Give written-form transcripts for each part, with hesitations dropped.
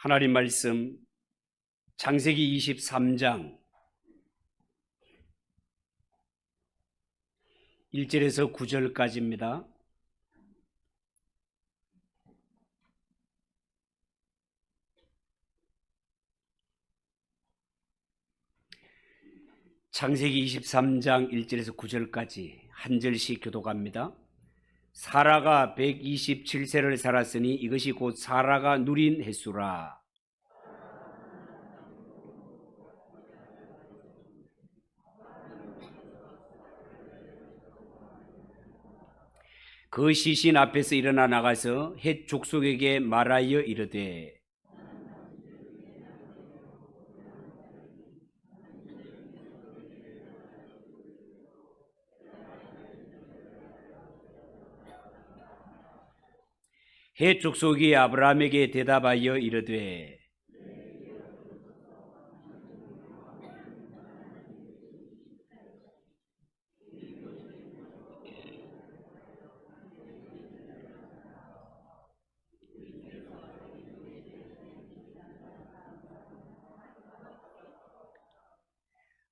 하나님 말씀 창세기 23장 1절에서 9절까지입니다. 창세기 23장 1절에서 9절까지 한 절씩 교독합니다. 사라가 127세를 살았으니 이것이 곧 사라가 누린 횟수라. 그 시신 앞에서 일어나 나가서 헷 족속에게 말하여 이르되 헷 족속이 아브라함에게 대답하여 이르되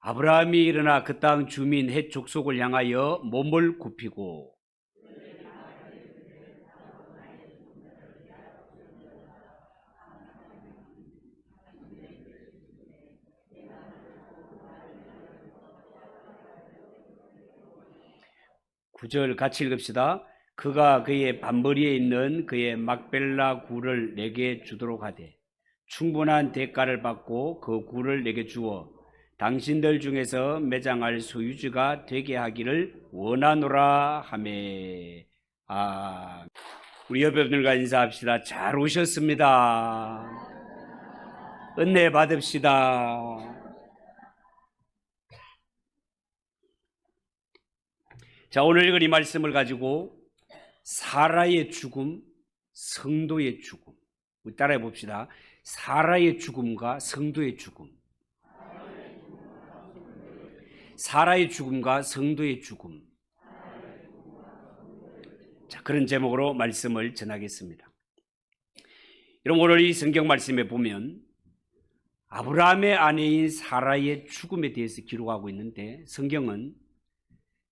아브라함이 일어나 그 땅 주민 헷 족속을 향하여 몸을 굽히고 구절 같이 읽읍시다. 그가 그의 반머리에 있는 그의 막벨라 굴을 내게 주도록 하되 충분한 대가를 받고 그 굴을 내게 주어 당신들 중에서 매장할 소유주가 되게 하기를 원하노라 하매. 우리 여러분들과 인사합시다. 잘 오셨습니다. 은혜 받읍시다. 자, 오늘 읽은 이 말씀을 가지고 사라의 죽음, 성도의 죽음, 우리 따라해 봅시다. 사라의 죽음과 성도의 죽음, 사라의 죽음과 성도의 죽음. 자, 그런 제목으로 말씀을 전하겠습니다. 여러분, 오늘 이 성경 말씀에 보면 아브라함의 아내인 사라의 죽음에 대해서 기록하고 있는데 성경은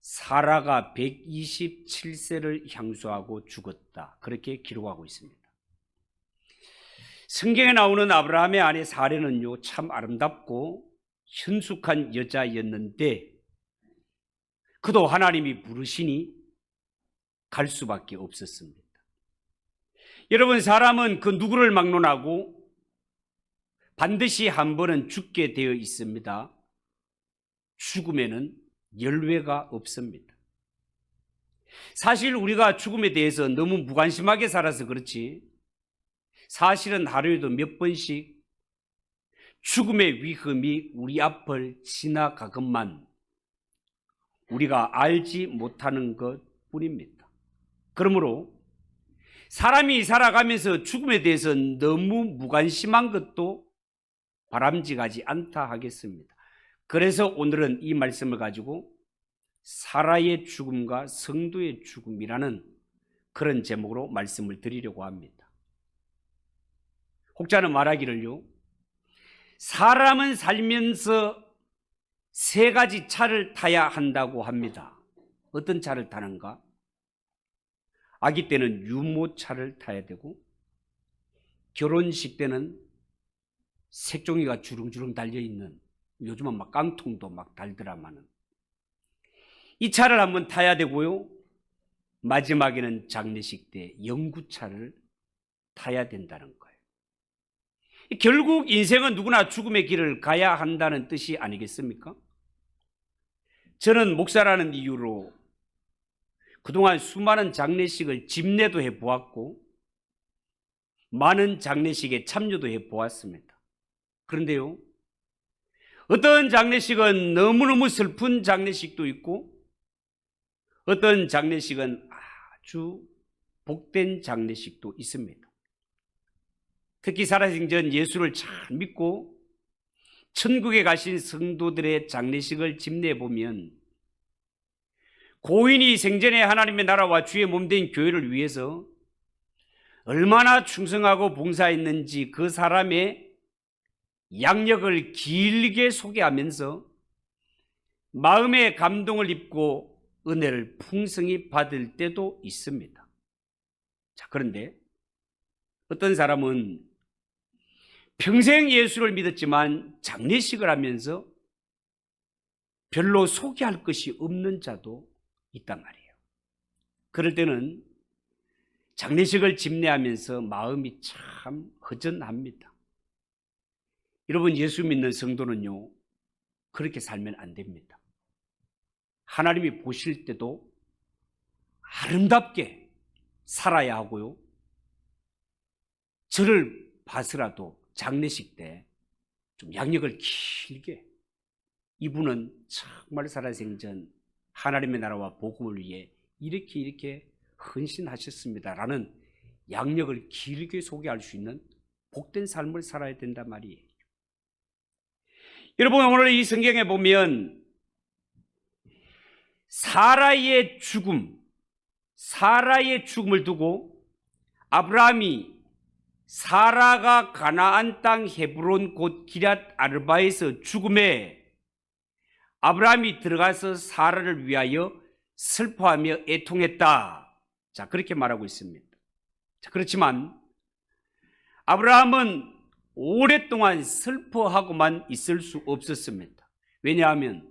사라가 127세를 향수하고 죽었다, 그렇게 기록하고 있습니다. 성경에 나오는 아브라함의 아내 사라는요, 참 아름답고 현숙한 여자였는데 그도 하나님이 부르시니 갈 수밖에 없었습니다. 여러분, 사람은 그 누구를 막론하고 반드시 한 번은 죽게 되어 있습니다. 죽음에는 열외가 없습니다. 사실 우리가 죽음에 대해서 너무 무관심하게 살아서 그렇지 사실은 하루에도 몇 번씩 죽음의 위험이 우리 앞을 지나가건만 우리가 알지 못하는 것뿐입니다. 그러므로 사람이 살아가면서 죽음에 대해서 너무 무관심한 것도 바람직하지 않다 하겠습니다. 그래서 오늘은 이 말씀을 가지고 사라의 죽음과 성도의 죽음이라는 그런 제목으로 말씀을 드리려고 합니다. 혹자는 말하기를요, 사람은 살면서 세 가지 차를 타야 한다고 합니다. 어떤 차를 타는가? 아기 때는 유모차를 타야 되고, 결혼식 때는 색종이가 주렁주렁 달려있는, 요즘은 막 깡통도 막 달더라마는 이 차를 한번 타야 되고요, 마지막에는 장례식 때 영구차를 타야 된다는 거예요. 결국 인생은 누구나 죽음의 길을 가야 한다는 뜻이 아니겠습니까? 저는 목사라는 이유로 그동안 수많은 장례식을 집례도 해보았고 많은 장례식에 참여도 해보았습니다. 그런데요, 어떤 장례식은 너무너무 슬픈 장례식도 있고 어떤 장례식은 아주 복된 장례식도 있습니다. 특히 살아생전 예수를 잘 믿고 천국에 가신 성도들의 장례식을 집례해 보면 고인이 생전에 하나님의 나라와 주의 몸된 교회를 위해서 얼마나 충성하고 봉사했는지 그 사람의 양력을 길게 소개하면서 마음의 감동을 입고 은혜를 풍성히 받을 때도 있습니다. 자, 그런데 어떤 사람은 평생 예수를 믿었지만 장례식을 하면서 별로 소개할 것이 없는 자도 있단 말이에요. 그럴 때는 장례식을 집례하면서 마음이 참 허전합니다. 여러분, 예수 믿는 성도는요, 그렇게 살면 안 됩니다. 하나님이 보실 때도 아름답게 살아야 하고요. 저를 봐서라도 장례식 때 좀 양력을 길게, 이분은 정말 살아생전 하나님의 나라와 복음을 위해 이렇게 헌신하셨습니다 라는 양력을 길게 소개할 수 있는 복된 삶을 살아야 된단 말이에요. 여러분, 오늘 이 성경에 보면 사라의 죽음을 두고 아브라함이 사라가 가나안 땅 헤브론 곧 기럇 아르바에서 죽음에 아브라함이 들어가서 사라를 위하여 슬퍼하며 애통했다. 자, 그렇게 말하고 있습니다. 자, 그렇지만 아브라함은 오랫동안 슬퍼하고만 있을 수 없었습니다. 왜냐하면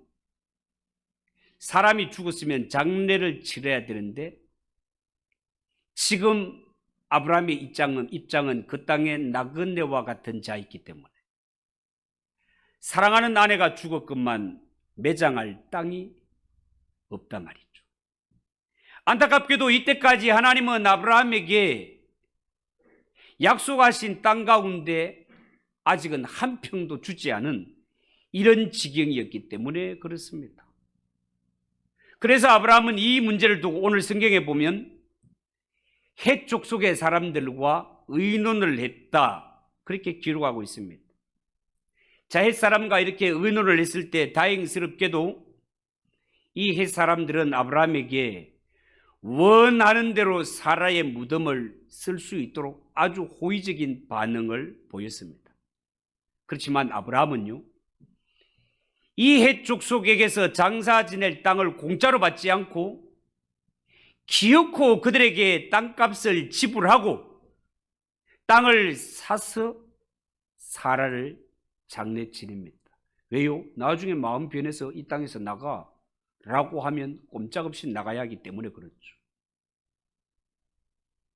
사람이 죽었으면 장례를 치러야 되는데 지금 아브라함의 입장은 그 땅에 나그네와 같은 자이기 때문에 사랑하는 아내가 죽었건만 매장할 땅이 없단 말이죠. 안타깝게도 이때까지 하나님은 아브라함에게 약속하신 땅 가운데 아직은 한 평도 주지 않은 이런 지경이었기 때문에 그렇습니다. 그래서 아브라함은 이 문제를 두고 오늘 성경에 보면 헷 족속의 사람들과 의논을 했다, 그렇게 기록하고 있습니다. 자, 헷 사람과 이렇게 의논을 했을 때 다행스럽게도 이 헷 사람들은 아브라함에게 원하는 대로 사라의 무덤을 쓸 수 있도록 아주 호의적인 반응을 보였습니다. 그렇지만 아브라함은요, 이 헷 족속에게서 장사 지낼 땅을 공짜로 받지 않고 기어코 그들에게 땅값을 지불하고 땅을 사서 사라를 장례 지냅니다. 왜요? 나중에 마음 변해서 이 땅에서 나가라고 하면 꼼짝없이 나가야 하기 때문에 그렇죠.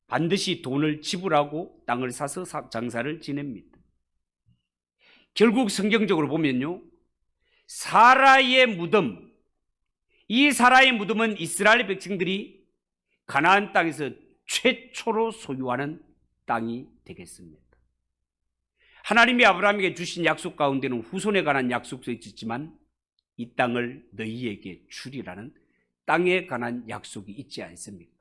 반드시 돈을 지불하고 땅을 사서 장사를 지냅니다. 결국 성경적으로 보면요, 사라의 무덤, 이 사라의 무덤은 이스라엘 백성들이 가나안 땅에서 최초로 소유하는 땅이 되겠습니다. 하나님이 아브라함에게 주신 약속 가운데는 후손에 관한 약속도 있었지만 이 땅을 너희에게 주리라는 땅에 관한 약속이 있지 않습니까?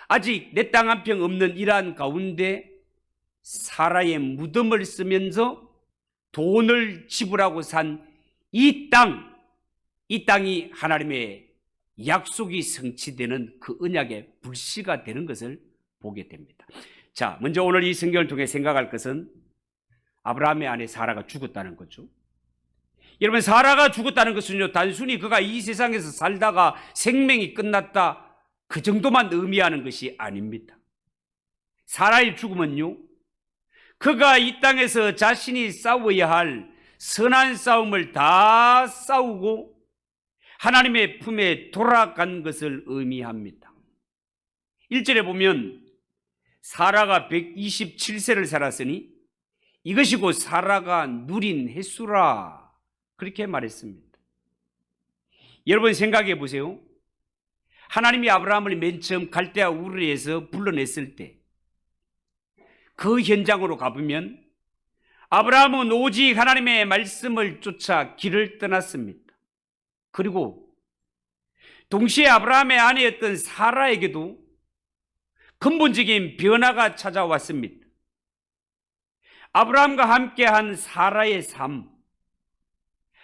아직 내 땅 한 평 없는 이러한 가운데 사라의 무덤을 쓰면서 돈을 지불하고 산 이 땅이 하나님의 약속이 성취되는 그 언약의 불씨가 되는 것을 보게 됩니다. 자, 먼저 오늘 이 성경을 통해 생각할 것은 아브라함의 아내 사라가 죽었다는 거죠. 여러분, 사라가 죽었다는 것은요, 단순히 그가 이 세상에서 살다가 생명이 끝났다, 그 정도만 의미하는 것이 아닙니다. 사라의 죽음은요, 그가 이 땅에서 자신이 싸워야 할 선한 싸움을 다 싸우고 하나님의 품에 돌아간 것을 의미합니다. 1절에 보면 사라가 127세를 살았으니 이것이 곧 사라가 누린 횟수라, 그렇게 말했습니다. 여러분, 생각해 보세요. 하나님이 아브라함을 맨 처음 갈대아 우르에서 불러냈을 때 그 현장으로 가보면 아브라함은 오직 하나님의 말씀을 쫓아 길을 떠났습니다. 그리고 동시에 아브라함의 아내였던 사라에게도 근본적인 변화가 찾아왔습니다. 아브라함과 함께한 사라의 삶,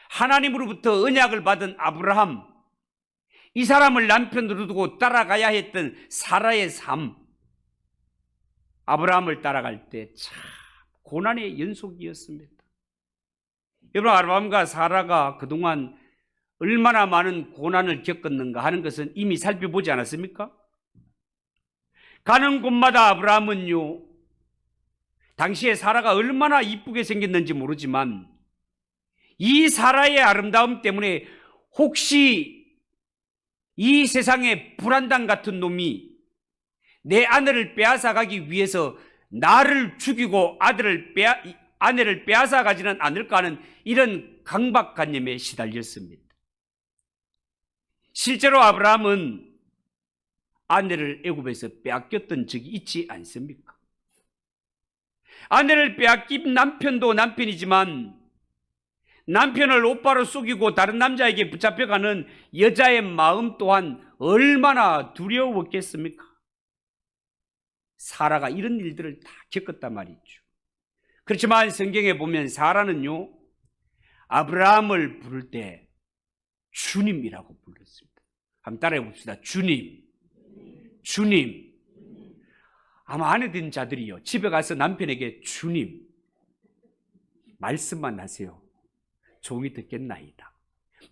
하나님으로부터 언약을 받은 아브라함, 이 사람을 남편으로 두고 따라가야 했던 사라의 삶, 아브라함을 따라갈 때 참 고난의 연속이었습니다. 여러분, 아브라함과 사라가 그동안 얼마나 많은 고난을 겪었는가 하는 것은 이미 살펴보지 않았습니까? 가는 곳마다 아브라함은요, 당시에 사라가 얼마나 이쁘게 생겼는지 모르지만 이 사라의 아름다움 때문에 혹시 이 세상에 불안당 같은 놈이 내 아내를 빼앗아 가기 위해서 나를 죽이고 아내를 빼앗아 가지는 않을까 하는 이런 강박관념에 시달렸습니다. 실제로 아브라함은 아내를 애굽에서 빼앗겼던 적이 있지 않습니까? 아내를 빼앗긴 남편도 남편이지만 남편을 오빠로 속이고 다른 남자에게 붙잡혀가는 여자의 마음 또한 얼마나 두려웠겠습니까? 사라가 이런 일들을 다 겪었단 말이죠. 그렇지만 성경에 보면 사라는요, 아브라함을 부를 때 주님이라고 불렀습니다. 한번 따라해 봅시다. 주님. 주님. 아마 아내 된 자들이요, 집에 가서 남편에게 주님 말씀만 하세요. 종이 듣겠나이다.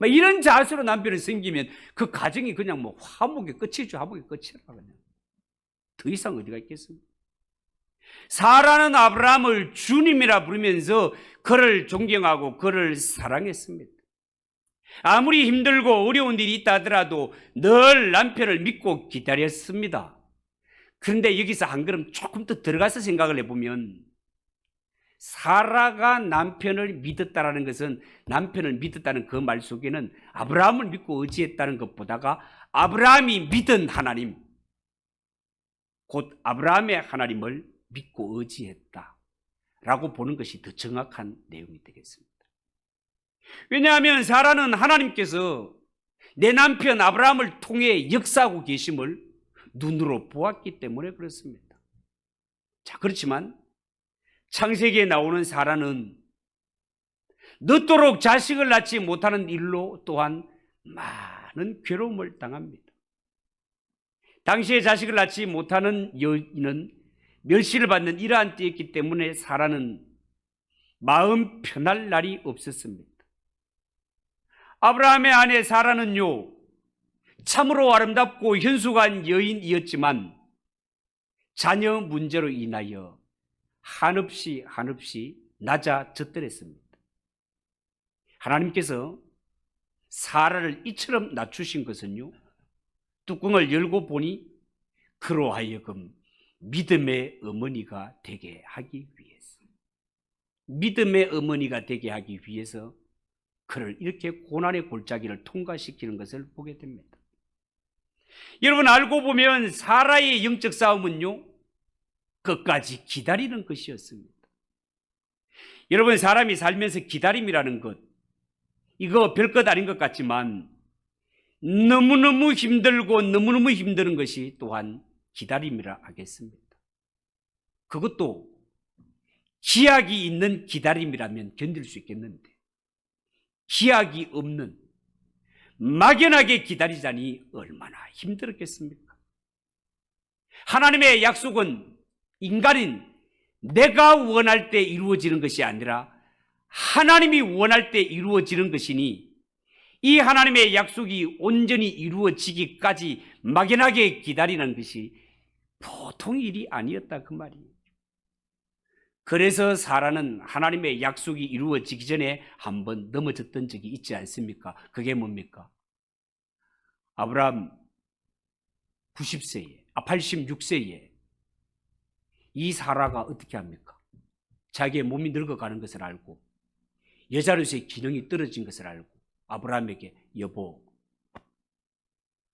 이런 자세로 남편을 섬기면 그 가정이 그냥 화목의 끝이죠. 화목의 끝이라 그냥. 더 이상 어디가 있겠습니까? 사라는 아브라함을 주님이라 부르면서 그를 존경하고 그를 사랑했습니다. 아무리 힘들고 어려운 일이 있다 하더라도 늘 남편을 믿고 기다렸습니다. 그런데 여기서 한 걸음 조금 더 들어가서 생각을 해보면 사라가 남편을 믿었다라는 것은, 남편을 믿었다는 그 말 속에는 아브라함을 믿고 의지했다는 것보다가 아브라함이 믿은 하나님, 곧 아브라함의 하나님을 믿고 의지했다라고 보는 것이 더 정확한 내용이 되겠습니다. 왜냐하면 사라는 하나님께서 내 남편 아브라함을 통해 역사하고 계심을 눈으로 보았기 때문에 그렇습니다. 자, 그렇지만 창세기에 나오는 사라는 늦도록 자식을 낳지 못하는 일로 또한 많은 괴로움을 당합니다. 당시에 자식을 낳지 못하는 여인은 멸시를 받는 이러한 때였기 때문에 사라는 마음 편할 날이 없었습니다. 아브라함의 아내 사라는요, 참으로 아름답고 현숙한 여인이었지만 자녀 문제로 인하여 한없이 낮아졌더랬습니다. 하나님께서 사라를 이처럼 낮추신 것은요, 뚜껑을 열고 보니 그로 하여금 믿음의 어머니가 되게 하기 위해서, 믿음의 어머니가 되게 하기 위해서 그를 이렇게 고난의 골짜기를 통과시키는 것을 보게 됩니다. 여러분, 알고 보면 사라의 영적 싸움은요, 끝까지 기다리는 것이었습니다. 여러분, 사람이 살면서 기다림이라는 것, 이거 별것 아닌 것 같지만 너무너무 힘들고 너무너무 힘든 것이 또한 기다림이라 하겠습니다. 그것도 기약이 있는 기다림이라면 견딜 수 있겠는데, 기약이 없는 막연하게 기다리자니 얼마나 힘들었겠습니까? 하나님의 약속은 인간인 내가 원할 때 이루어지는 것이 아니라 하나님이 원할 때 이루어지는 것이니, 이 하나님의 약속이 온전히 이루어지기까지 막연하게 기다리는 것이 보통 일이 아니었다, 그 말이에요. 그래서 사라는 하나님의 약속이 이루어지기 전에 한번 넘어졌던 적이 있지 않습니까? 그게 뭡니까? 아브라함 86세에 이 사라가 어떻게 합니까? 자기의 몸이 늙어가는 것을 알고 여자로서의 기능이 떨어진 것을 알고 아브라함에게, 여보,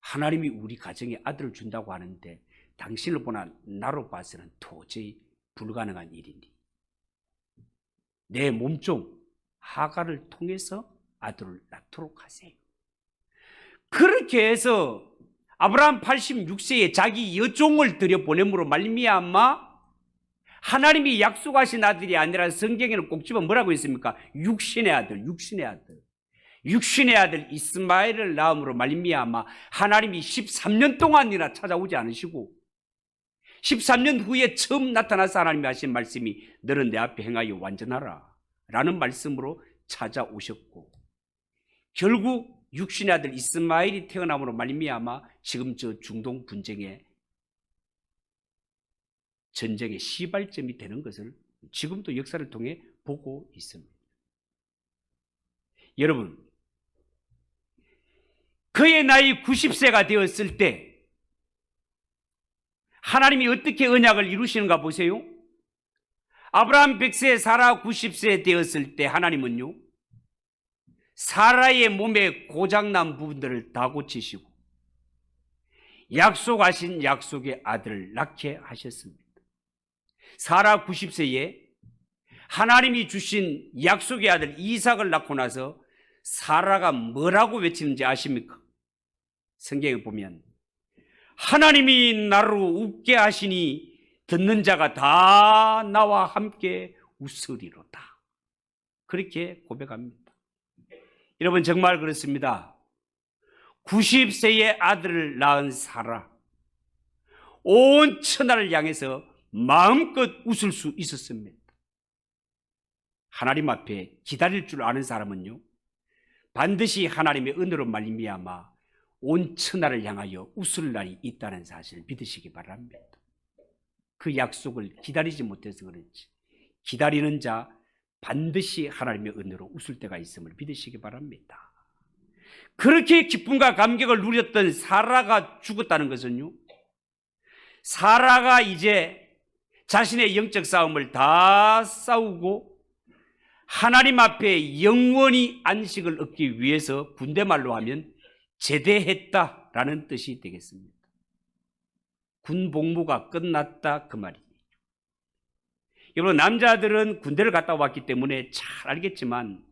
하나님이 우리 가정에 아들을 준다고 하는데 당신을 보나 나로 봐서는 도저히 불가능한 일이니 내 몸종 하갈을 통해서 아들을 낳도록 하세요. 그렇게 해서 아브라함 86세에 자기 여종을 들여보냄으로 말미암아 하나님이 약속하신 아들이 아니라 성경에는 꼭 집어 뭐라고 했습니까? 육신의 아들 이스마엘을 낳음으로 말미암아 하나님이 13년 동안이나 찾아오지 않으시고 13년 후에 처음 나타나서 하나님이 하신 말씀이 너는 내 앞에 행하여 완전하라 라는 말씀으로 찾아오셨고, 결국 육신의 아들 이스마엘이 태어남으로 말미암아 지금 저 중동 분쟁의 전쟁의 시발점이 되는 것을 지금도 역사를 통해 보고 있습니다. 여러분, 그의 나이 90세가 되었을 때 하나님이 어떻게 언약을 이루시는가 보세요. 아브라함 100세, 사라 90세 되었을 때 하나님은요, 사라의 몸에 고장난 부분들을 다 고치시고 약속하신 약속의 아들을 낳게 하셨습니다. 사라 90세에 하나님이 주신 약속의 아들 이삭을 낳고 나서 사라가 뭐라고 외치는지 아십니까? 성경에 보면 하나님이 나를 웃게 하시니 듣는 자가 다 나와 함께 웃으리로다. 그렇게 고백합니다. 여러분, 정말 그렇습니다. 90세의 아들을 낳은 사라, 온 천하를 향해서 마음껏 웃을 수 있었습니다. 하나님 앞에 기다릴 줄 아는 사람은요, 반드시 하나님의 은혜로 말미암아 온 천하를 향하여 웃을 날이 있다는 사실을 믿으시기 바랍니다. 그 약속을 기다리지 못해서 그렇지, 기다리는 자 반드시 하나님의 은혜로 웃을 때가 있음을 믿으시기 바랍니다. 그렇게 기쁨과 감격을 누렸던 사라가 죽었다는 것은요, 사라가 이제 자신의 영적 싸움을 다 싸우고 하나님 앞에 영원히 안식을 얻기 위해서 군대말로 하면 제대했다라는 뜻이 되겠습니다. 군 복무가 끝났다 그 말이에요. 여러분, 남자들은 군대를 갔다 왔기 때문에 잘 알겠지만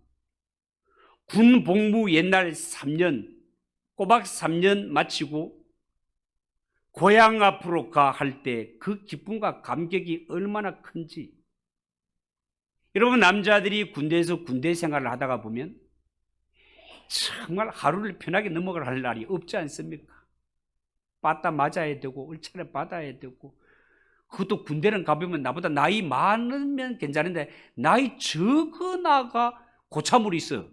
군 복무 옛날 3년, 꼬박 3년 마치고 고향 앞으로 가 할 때 그 기쁨과 감격이 얼마나 큰지. 여러분, 남자들이 군대에서 군대 생활을 하다가 보면 정말 하루를 편하게 넘어갈 날이 없지 않습니까? 빠따 맞아야 되고 얼차례 받아야 되고, 그것도 군대는 가보면 나보다 나이 많으면 괜찮은데 나이 적어나가 고참으로 있어.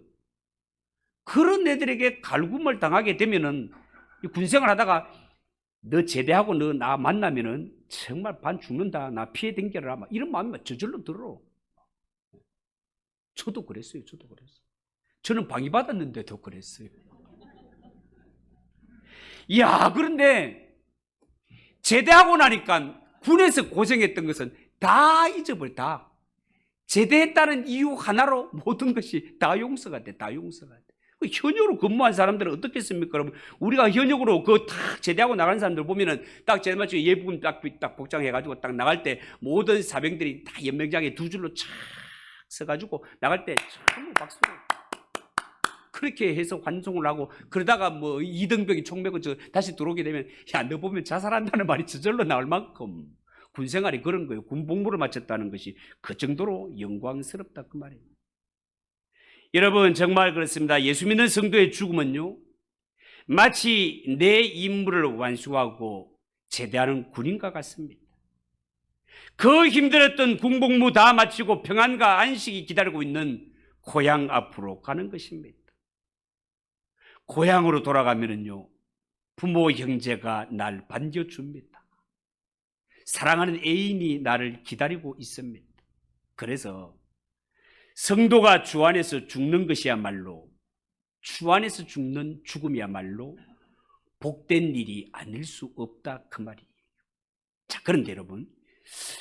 그런 애들에게 갈굼을 당하게 되면은 군생활 하다가 너 제대하고 너 나 만나면은 정말 반 죽는다, 나 피해 댕겨라, 막 이런 마음이 저절로 들어. 저도 그랬어요. 저는 방위 받았는데도 그랬어요. 이야, 그런데 제대하고 나니까 군에서 고생했던 것은 다 잊어버려. 다 제대했다는 이유 하나로 모든 것이 다 용서가 돼. 다 용서가 돼. 현역으로 근무한 사람들은 어떻겠습니까, 여러분? 우리가 현역으로 딱 제대하고 나가는 사람들 보면은 딱 제대 맞추고 예비군 딱 복장해가지고 딱 나갈 때 모든 사병들이 다 연명장에 두 줄로 착 서가지고 나갈 때 참 박수로 그렇게 해서 환송을 하고, 그러다가 뭐 이등병이 총 메고 다시 들어오게 되면 야, 너 보면 자살한다는 말이 저절로 나올 만큼 군생활이 그런 거예요. 군 복무를 마쳤다는 것이 그 정도로 영광스럽다 그 말이에요. 여러분, 정말 그렇습니다. 예수 믿는 성도의 죽음은요, 마치 내 임무를 완수하고 제대하는 군인과 같습니다. 그 힘들었던 군복무 다 마치고 평안과 안식이 기다리고 있는 고향 앞으로 가는 것입니다. 고향으로 돌아가면은요, 부모 형제가 날 반겨줍니다. 사랑하는 애인이 나를 기다리고 있습니다. 그래서 성도가 주 안에서 죽는 것이야말로, 주 안에서 죽는 죽음이야말로 복된 일이 아닐 수 없다 그 말이에요. 자, 그런데 여러분,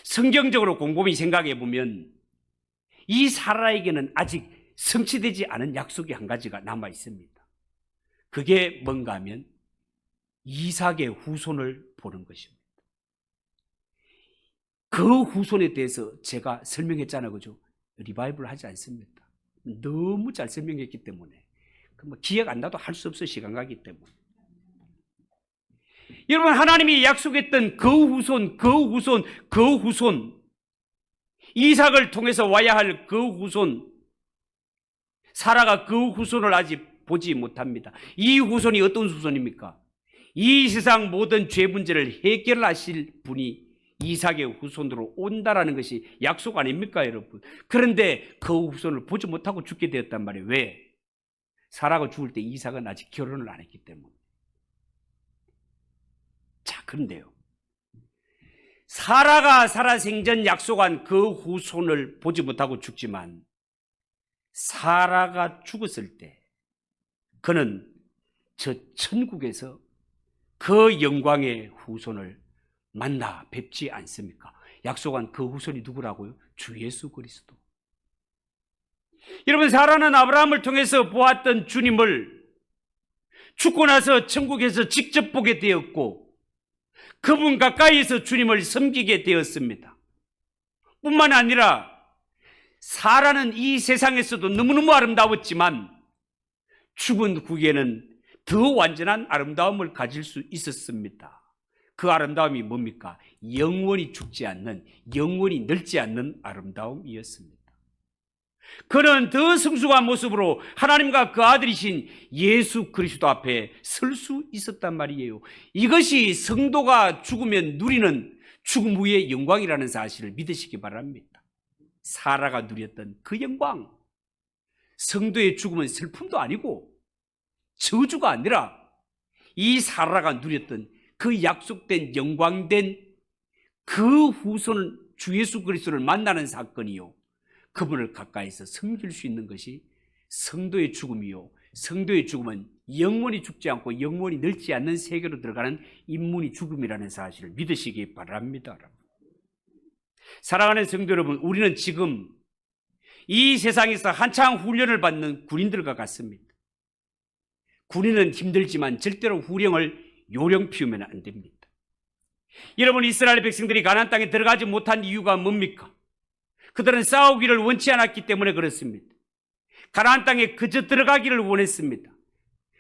성경적으로 곰곰이 생각해 보면 이 사라에게는 아직 성취되지 않은 약속이 한 가지가 남아 있습니다. 그게 뭔가 하면 이삭의 후손을 보는 것입니다. 그 후손에 대해서 제가 설명했잖아요, 그죠? 리바이벌 하지 않습니다. 너무 잘 설명했기 때문에 뭐 기억 안 나도 할 수 없어, 시간 가기 때문에. 여러분, 하나님이 약속했던 그 후손, 이삭을 통해서 와야 할 그 후손, 사라가 그 후손을 아직 보지 못합니다. 이 후손이 어떤 후손입니까? 이 세상 모든 죄 문제를 해결하실 분이 이삭의 후손으로 온다라는 것이 약속 아닙니까, 여러분? 그런데 그 후손을 보지 못하고 죽게 되었단 말이에요. 왜? 사라가 죽을 때 이삭은 아직 결혼을 안 했기 때문에. 자, 그런데요, 사라가 살아생전 약속한 그 후손을 보지 못하고 죽지만 사라가 죽었을 때 그는 저 천국에서 그 영광의 후손을 만나 뵙지 않습니까? 약속한 그 후손이 누구라고요? 주 예수 그리스도. 여러분, 사라는 아브라함을 통해서 보았던 주님을 죽고 나서 천국에서 직접 보게 되었고 그분 가까이에서 주님을 섬기게 되었습니다. 뿐만 아니라 사라는 이 세상에서도 너무너무 아름다웠지만 죽은 후에는 더 완전한 아름다움을 가질 수 있었습니다. 그 아름다움이 뭡니까? 영원히 죽지 않는, 영원히 늙지 않는 아름다움이었습니다. 그는 더 성숙한 모습으로 하나님과 그 아들이신 예수 그리스도 앞에 설 수 있었단 말이에요. 이것이 성도가 죽으면 누리는 죽음 후의 영광이라는 사실을 믿으시기 바랍니다. 사라가 누렸던 그 영광, 성도의 죽음은 슬픔도 아니고 저주가 아니라 이 사라가 누렸던 그 약속된 영광된 그 후손 주 예수 그리스도를 만나는 사건이요, 그분을 가까이서 섬길 수 있는 것이 성도의 죽음이요, 성도의 죽음은 영원히 죽지 않고 영원히 늙지 않는 세계로 들어가는 인문이 죽음이라는 사실을 믿으시기 바랍니다. 사랑하는 성도 여러분, 우리는 지금 이 세상에서 한창 훈련을 받는 군인들과 같습니다. 군인은 힘들지만 절대로 후령을 요령 피우면 안 됩니다. 여러분, 이스라엘 백성들이 가나안 땅에 들어가지 못한 이유가 뭡니까? 그들은 싸우기를 원치 않았기 때문에 그렇습니다. 가나안 땅에 그저 들어가기를 원했습니다.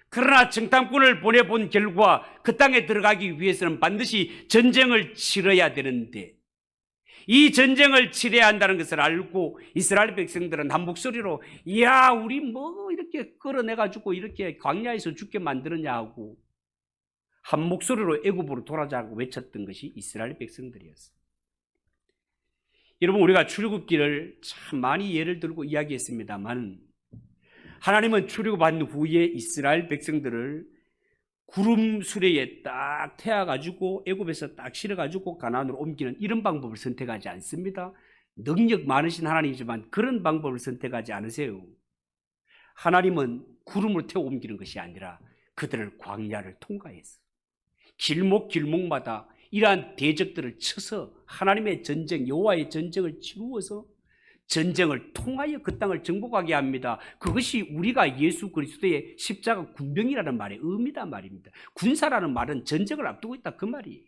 그러나 정탐꾼을 보내본 결과 그 땅에 들어가기 위해서는 반드시 전쟁을 치러야 되는데 이 전쟁을 치러야 한다는 것을 알고 이스라엘 백성들은 한 목소리로 야, 우리 뭐 이렇게 끌어내가지고 이렇게 광야에서 죽게 만들었냐 하고 한 목소리로 애굽으로 돌아가자고 외쳤던 것이 이스라엘 백성들이었어요. 여러분, 우리가 출애굽기를 참 많이 예를 들고 이야기했습니다만 하나님은 출애굽한 후에 이스라엘 백성들을 구름 수레에 딱 태워가지고 애굽에서 딱 실어가지고 가나안으로 옮기는 이런 방법을 선택하지 않습니다. 능력 많으신 하나님이지만 그런 방법을 선택하지 않으세요. 하나님은 구름을 태워 옮기는 것이 아니라 그들을 광야를 통과했어. 길목마다 이러한 대적들을 쳐서 하나님의 전쟁, 여호와의 전쟁을 치루어서 전쟁을 통하여 그 땅을 정복하게 합니다. 그것이 우리가 예수 그리스도의 십자가 군병이라는 말의 의미다 말입니다. 군사라는 말은 전쟁을 앞두고 있다 그 말이에요.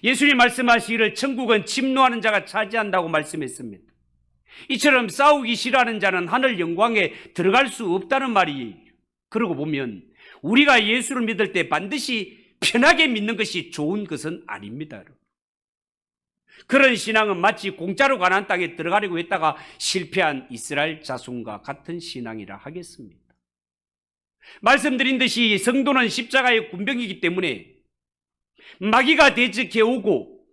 예수님 말씀하시기를 천국은 침노하는 자가 차지한다고 말씀했습니다. 이처럼 싸우기 싫어하는 자는 하늘 영광에 들어갈 수 없다는 말이에요. 그러고 보면 우리가 예수를 믿을 때 반드시 편하게 믿는 것이 좋은 것은 아닙니다. 그런 신앙은 마치 공짜로 가나안 땅에 들어가려고 했다가 실패한 이스라엘 자손과 같은 신앙이라 하겠습니다. 말씀드린 듯이 성도는 십자가의 군병이기 때문에 마귀가 대적해 오고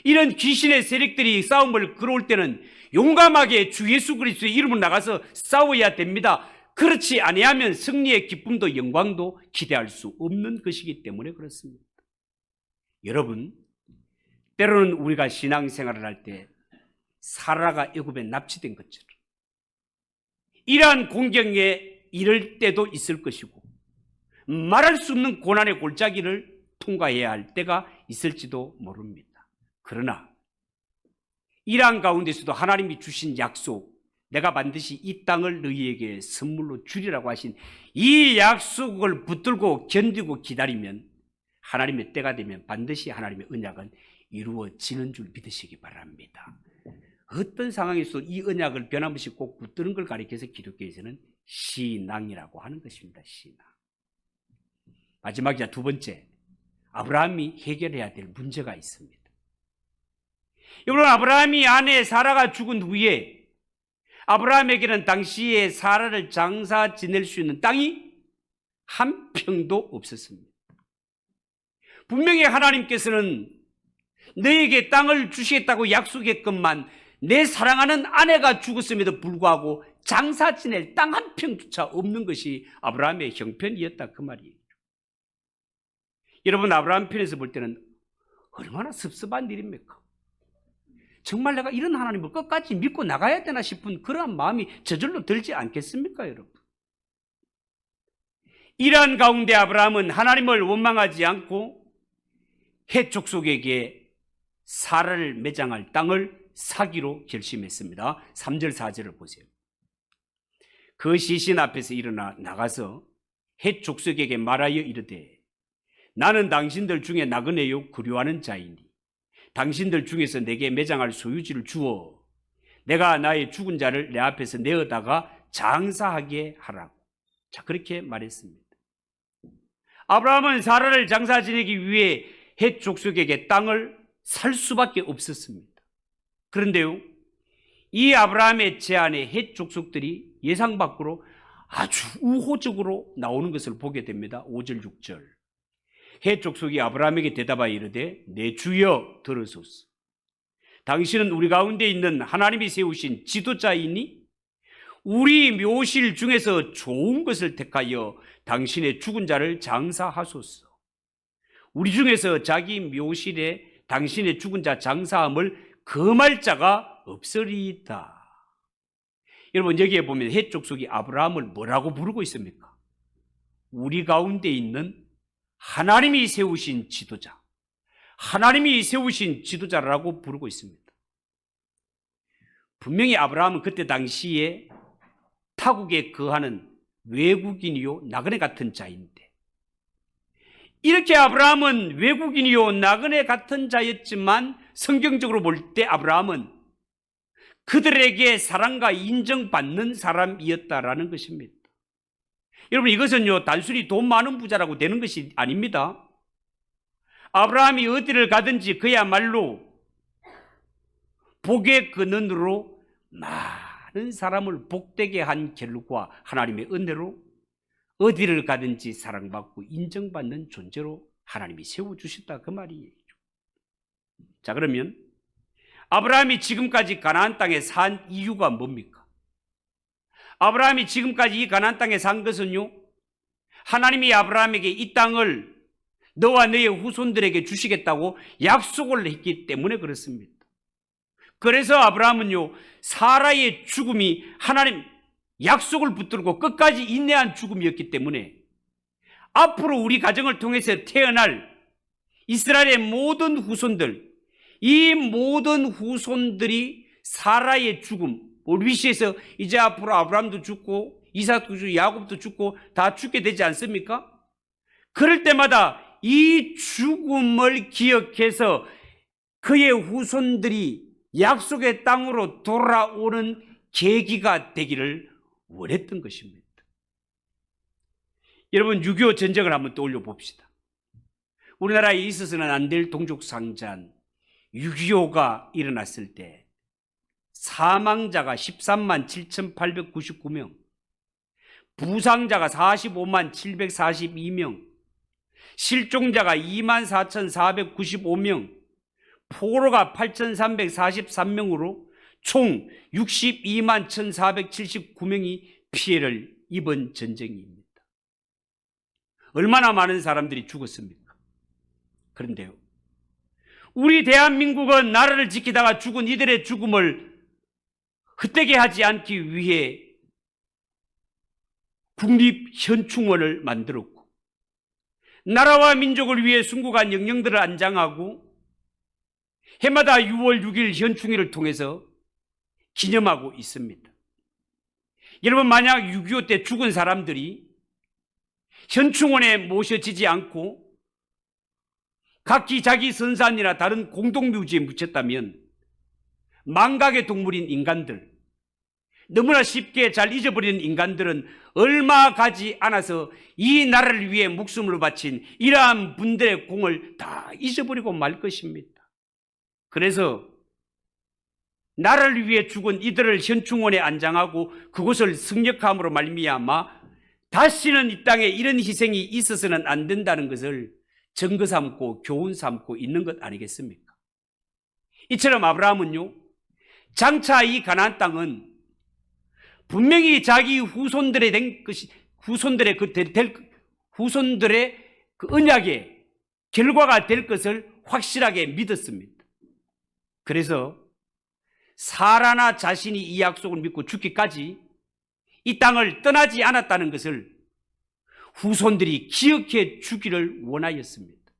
이런 귀신의 세력들이 싸움을 걸어올 때는 용감하게 주 예수 그리스도의 이름으로 나가서 싸워야 됩니다. 그렇지 아니하면 승리의 기쁨도 영광도 기대할 수 없는 것이기 때문에 그렇습니다. 여러분, 때로는 우리가 신앙생활을 할 때 사라가 애굽에 납치된 것처럼 이러한 공경에 이를 때도 있을 것이고 말할 수 없는 고난의 골짜기를 통과해야 할 때가 있을지도 모릅니다. 그러나 이러한 가운데서도 하나님이 주신 약속, 내가 반드시 이 땅을 너희에게 선물로 주리라고 하신 이 약속을 붙들고 견디고 기다리면 하나님의 때가 되면 반드시 하나님의 언약은 이루어지는 줄 믿으시기 바랍니다. 어떤 상황에서 이 언약을 변함없이 꼭 붙드는 걸 가리켜서 기독교에서는 신앙이라고 하는 것입니다. 신앙. 마지막이자 두 번째, 아브라함이 해결해야 될 문제가 있습니다. 여러분, 아브라함이 아내 사라가 죽은 후에 아브라함에게는 당시에 사라를 장사 지낼 수 있는 땅이 한 평도 없었습니다. 분명히 하나님께서는 너에게 땅을 주시겠다고 약속했건만 내 사랑하는 아내가 죽었음에도 불구하고 장사 지낼 땅 한 평조차 없는 것이 아브라함의 형편이었다 그 말이에요. 여러분, 아브라함 편에서 볼 때는 얼마나 섭섭한 일입니까? 정말 내가 이런 하나님을 끝까지 믿고 나가야 되나 싶은 그러한 마음이 저절로 들지 않겠습니까, 여러분? 이러한 가운데 아브라함은 하나님을 원망하지 않고 헷 족속에게 사라를 매장할 땅을 사기로 결심했습니다. 3절 4절을 보세요. 그 시신 앞에서 일어나 나가서 헷 족속에게 말하여 이르되 나는 당신들 중에 나그네요 그리워하는 자이니 당신들 중에서 내게 매장할 소유지를 주어 내가 나의 죽은 자를 내 앞에서 내어다가 장사하게 하라고. 자, 그렇게 말했습니다. 아브라함은 사라를 장사 지내기 위해 헷 족속에게 땅을 살 수밖에 없었습니다. 그런데요, 이 아브라함의 제안에 헷 족속들이 예상 밖으로 아주 우호적으로 나오는 것을 보게 됩니다. 5절 6절. 헷 족속이 아브라함에게 대답하여 이르되 내 주여 들으소서. 당신은 우리 가운데 있는 하나님이 세우신 지도자이니 우리 묘실 중에서 좋은 것을 택하여 당신의 죽은 자를 장사하소서. 우리 중에서 자기 묘실에 당신의 죽은 자 장사함을 금할 자가 없으리이다. 여러분, 여기에 보면 헷 족속이 아브라함을 뭐라고 부르고 있습니까? 우리 가운데 있는 하나님이 세우신 지도자, 하나님이 세우신 지도자라고 부르고 있습니다. 분명히 아브라함은 그때 당시에 타국에 거하는 외국인이요 나그네 같은 자인데, 이렇게 아브라함은 외국인이요 나그네 같은 자였지만 성경적으로 볼 때 아브라함은 그들에게 사랑과 인정받는 사람이었다라는 것입니다. 여러분, 이것은요 단순히 돈 많은 부자라고 되는 것이 아닙니다. 아브라함이 어디를 가든지 그야말로 복의 근원으로 많은 사람을 복되게 한 결과 하나님의 은혜로 어디를 가든지 사랑받고 인정받는 존재로 하나님이 세워주셨다 그 말이에요. 자, 그러면 아브라함이 지금까지 가나안 땅에 산 이유가 뭡니까? 아브라함이 지금까지 이 가나안 땅에 산 것은요, 하나님이 아브라함에게 이 땅을 너와 너의 후손들에게 주시겠다고 약속을 했기 때문에 그렇습니다. 그래서 아브라함은요, 사라의 죽음이 하나님 약속을 붙들고 끝까지 인내한 죽음이었기 때문에 앞으로 우리 가정을 통해서 태어날 이스라엘의 모든 후손들, 이 모든 후손들이 사라의 죽음, 우리 위시에서 이제 앞으로 아브라함도 죽고 이삭도 죽고 야곱도 죽고 다 죽게 되지 않습니까? 그럴 때마다 이 죽음을 기억해서 그의 후손들이 약속의 땅으로 돌아오는 계기가 되기를 원했던 것입니다. 여러분, 6.25 전쟁을 한번 떠올려 봅시다. 우리나라에 있어서는 안 될 동족상잔 6.25가 일어났을 때 사망자가 13만 7,899명, 부상자가 45만 742명, 실종자가 2만 4,495명, 포로가 8,343명으로 총 62만 1,479명이 피해를 입은 전쟁입니다. 얼마나 많은 사람들이 죽었습니까? 그런데요, 우리 대한민국은 나라를 지키다가 죽은 이들의 죽음을 헛되게 하지 않기 위해 국립현충원을 만들었고, 나라와 민족을 위해 순국한 영령들을 안장하고 해마다 6월 6일 현충일을 통해서 기념하고 있습니다. 여러분, 만약 6.25 때 죽은 사람들이 현충원에 모셔지지 않고 각기 자기 선산이나 다른 공동묘지에 묻혔다면 망각의 동물인 인간들, 너무나 쉽게 잘 잊어버리는 인간들은 얼마 가지 않아서 이 나라를 위해 목숨을 바친 이러한 분들의 공을 다 잊어버리고 말 것입니다. 그래서 나라를 위해 죽은 이들을 현충원에 안장하고 그곳을 승역함으로 말미암아 다시는 이 땅에 이런 희생이 있어서는 안 된다는 것을 증거 삼고 교훈 삼고 있는 것 아니겠습니까? 이처럼 아브라함은요, 장차 이 가나안 땅은 분명히 자기 후손들의 그 언약의 결과가 될 것을 확실하게 믿었습니다. 그래서 사라나 자신이 이 약속을 믿고 죽기까지 이 땅을 떠나지 않았다는 것을 후손들이 기억해 주기를 원하였습니다.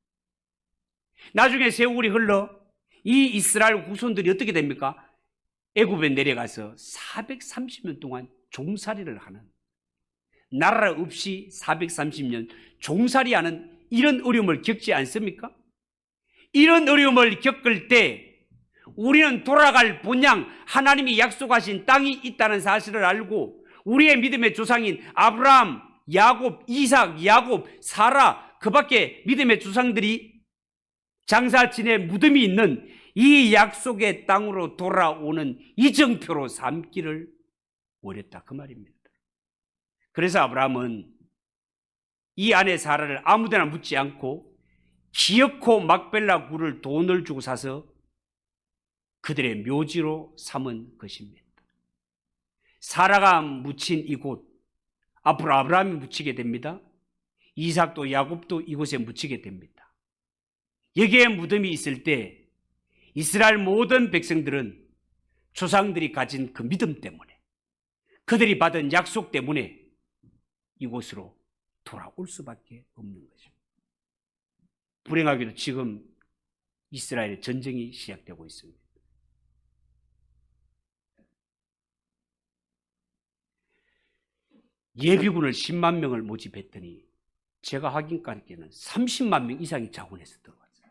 나중에 세월이 흘러 이 이스라엘 후손들이 어떻게 됩니까? 애굽에 내려가서 430년 동안 종살이를 하는, 나라 없이 430년 종살이하는 이런 어려움을 겪지 않습니까? 이런 어려움을 겪을 때 우리는 돌아갈 본향, 하나님이 약속하신 땅이 있다는 사실을 알고 우리의 믿음의 조상인 아브라함, 야곱, 이삭, 야곱, 사라, 그 밖에 믿음의 조상들이 장사 지내 무덤이 있는 이 약속의 땅으로 돌아오는 이정표로 삼기를 원했다, 그 말입니다. 그래서 아브라함은 이 아내 사라를 아무데나 묻지 않고 기어코 막벨라 굴을 돈을 주고 사서 그들의 묘지로 삼은 것입니다. 사라가 묻힌 이곳, 앞으로 아브라함이 묻히게 됩니다. 이삭도 야곱도 이곳에 묻히게 됩니다. 여기에 무덤이 있을 때 이스라엘 모든 백성들은 조상들이 가진 그 믿음 때문에, 그들이 받은 약속 때문에 이곳으로 돌아올 수밖에 없는 거죠. 불행하게도 지금 이스라엘의 전쟁이 시작되고 있습니다. 예비군을 10만 명을 모집했더니 제가 확인까지는 30만 명 이상이 자원해서 들어갔어요.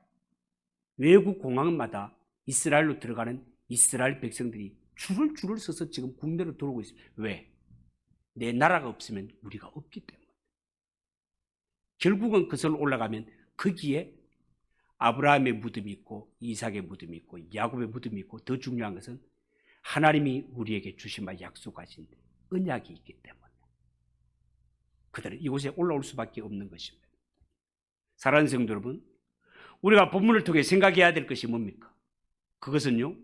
외국 공항마다 이스라엘로 들어가는 이스라엘 백성들이 줄을 서서 지금 국내로 들어오고 있습니다. 왜? 내 나라가 없으면 우리가 없기 때문에. 결국은 그것을 올라가면 거기에 아브라함의 무덤이 있고 이삭의 무덤이 있고 야곱의 무덤이 있고, 더 중요한 것은 하나님이 우리에게 주신 바 약속하신 언약이 있기 때문에 그들은 이곳에 올라올 수밖에 없는 것입니다. 사랑하는 성도 여러분, 우리가 본문을 통해 생각해야 될 것이 뭡니까? 그것은요,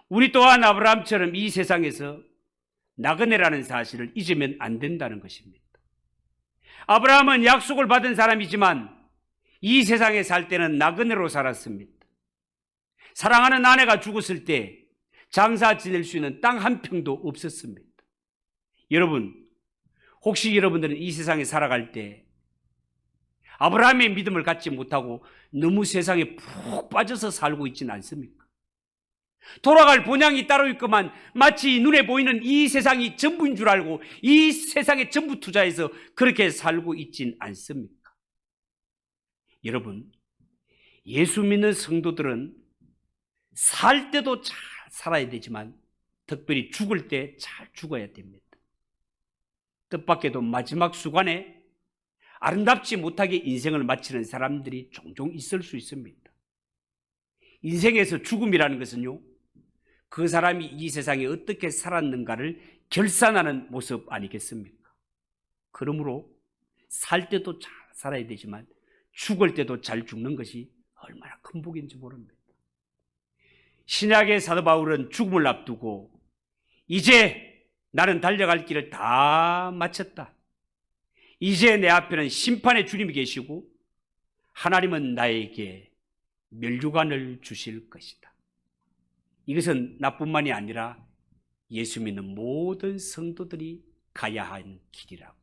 우리 또한 아브라함처럼 이 세상에서 나그네라는 사실을 잊으면 안 된다는 것입니다. 아브라함은 약속을 받은 사람이지만 이 세상에 살 때는 나그네로 살았습니다. 사랑하는 아내가 죽었을 때 장사 지낼 수 있는 땅 한 평도 없었습니다. 여러분, 혹시 여러분들은 이 세상에 살아갈 때 아브라함의 믿음을 갖지 못하고 너무 세상에 푹 빠져서 살고 있지는 않습니까? 돌아갈 본향이 따로 있구만 마치 눈에 보이는 이 세상이 전부인 줄 알고 이 세상에 전부 투자해서 그렇게 살고 있진 않습니까? 여러분, 예수 믿는 성도들은 살 때도 잘 살아야 되지만 특별히 죽을 때 잘 죽어야 됩니다. 뜻밖에도 마지막 순간에 아름답지 못하게 인생을 마치는 사람들이 종종 있을 수 있습니다. 인생에서 죽음이라는 것은요, 그 사람이 이 세상에 어떻게 살았는가를 결산하는 모습 아니겠습니까? 그러므로 살 때도 잘 살아야 되지만 죽을 때도 잘 죽는 것이 얼마나 큰 복인지 모릅니다. 신약의 사도 바울은 죽음을 앞두고 이제 나는 달려갈 길을 다 마쳤다. 이제 내 앞에는 심판의 주님이 계시고 하나님은 나에게 멸류관을 주실 것이다. 이것은 나뿐만이 아니라 예수 믿는 모든 성도들이 가야 하는 길이라고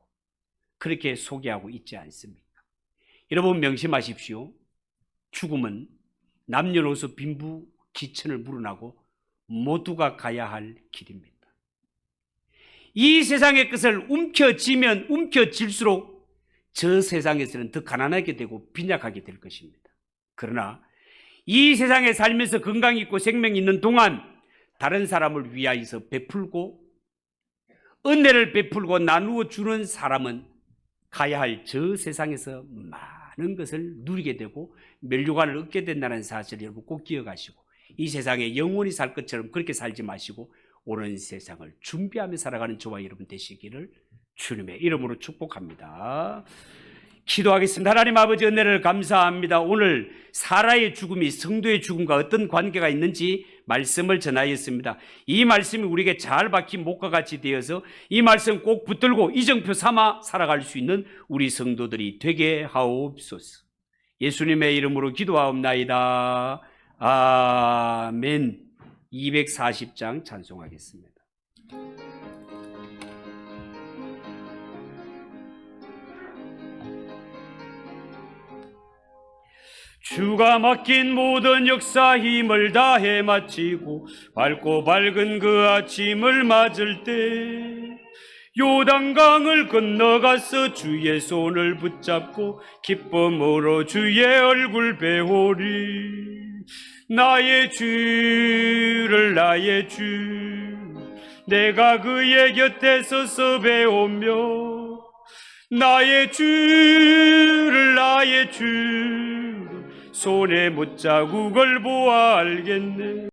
그렇게 소개하고 있지 않습니까? 여러분 명심하십시오. 죽음은 남녀노소 빈부 기천을 물어나고 모두가 가야 할 길입니다. 이 세상의 것을 움켜쥐면 움켜쥘수록 저 세상에서는 더 가난하게 되고 빈약하게 될 것입니다. 그러나 이 세상에 살면서 건강이 있고 생명이 있는 동안 다른 사람을 위하여서 베풀고 은혜를 베풀고 나누어 주는 사람은 가야 할 저 세상에서 많은 것을 누리게 되고 멸류관을 얻게 된다는 사실을 여러분 꼭 기억하시고, 이 세상에 영원히 살 것처럼 그렇게 살지 마시고 오는 세상을 준비하며 살아가는 저와 여러분 되시기를 주님의 이름으로 축복합니다. 기도하겠습니다. 하나님 아버지, 은혜를 감사합니다. 오늘 사라의 죽음이 성도의 죽음과 어떤 관계가 있는지 말씀을 전하였습니다. 이 말씀이 우리에게 잘 박힌 목과 같이 되어서 이 말씀 꼭 붙들고 이정표 삼아 살아갈 수 있는 우리 성도들이 되게 하옵소서. 예수님의 이름으로 기도하옵나이다. 아멘. 240장 찬송하겠습니다. 주가 맡긴 모든 역사 힘을 다해 마치고 밝고 밝은 그 아침을 맞을 때 요단강을 건너가서 주의 손을 붙잡고 기쁨으로 주의 얼굴 배우리. 나의 주를 나의 주, 내가 그의 곁에 서서 배우며 나의 주를 나의 주 손에 못자국을 보아 알겠네.